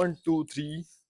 1 2 3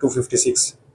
256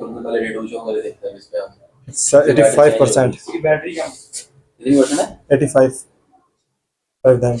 85%. 85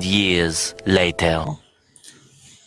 years later.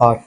8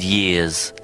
years